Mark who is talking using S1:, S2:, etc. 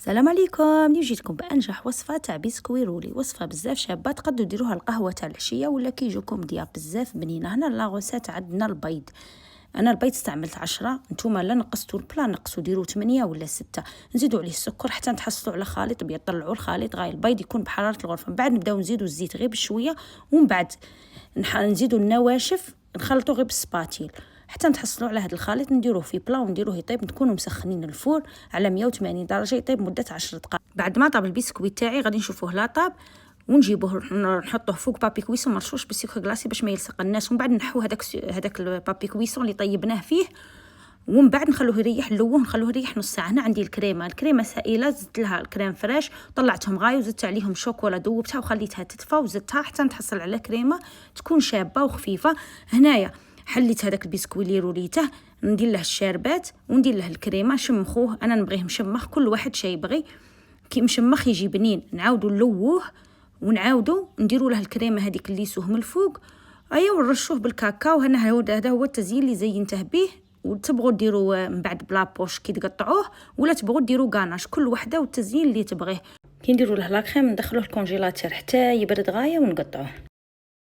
S1: السلام عليكم. جيتكم بانجح وصفه تاع بسكوي رولي، وصفه بزاف شابه، تقدروا ديروها القهوه تاع العشيه ولا كيجوكم ضياف بزاف بنينه. هنا لاغوسات عندنا البيض، انا البيض استعملت 10، نتوما لا نقصتوا البلا نقصوا ديروا 8 ولا 6، نزيدوا عليه السكر حتى نتحصلوا على خليط ابيض. طلعوا الخليط غاية البيض يكون بحراره الغرفه، من بعد نبداو نزيدوا الزيت غير بشويه، ومن بعد نزيدوا النواشف نخلطوا غير بالسباتيل حتى نتحصلوا على هذا الخليط. نديروه في بلا ونديروه يطيب، نكونوا مسخنين الفور على 180 درجه يطيب مده 10 دقائق. بعد ما طاب البسكويت تاعي غادي نشوفوه لا طاب، ونجيبوه نحطوه فوق بابي كويسون مرشوش بالسكر كلاصي باش ما يلصق الناس، ومن بعد نحو هذاك البابي كويسون اللي طيبناه فيه، ومن بعد نخلوه يريح نلوه نخلوه يريح نص ساعه. هنا عندي الكريمه سائله، زدت لها الكريم فريش طلعتهم غاي وزدت عليهم شوكولا ذوبتها وخليتها تدفى وزدتها حتى نتحصل على كريمه تكون شابه وخفيفه. هنايا حليت هذاك البسكوي اللي روليته، ندير له الشربات وندير له الكريمه. شمخوه، انا نبغيه مشمخ، كل واحد شي يبغي، كي مشمخ يجي بنين نعاودوا نلووه ونعاودوا نديروا له الكريمه هذيك اللي سوه من الفوق، ونرشوه بالكاكاو. هذا هو التزيين اللي زينته به. وتبغوا ديروا من بعد بلا بوش كي تقطعوه، ولا تبغوا ديروا غاناش، كل وحده والتزيين اللي تبغيه. كي نديروا له لا كريم ندخلوه الكونجيلاتور حتى يبرد غايه ونقطعوه.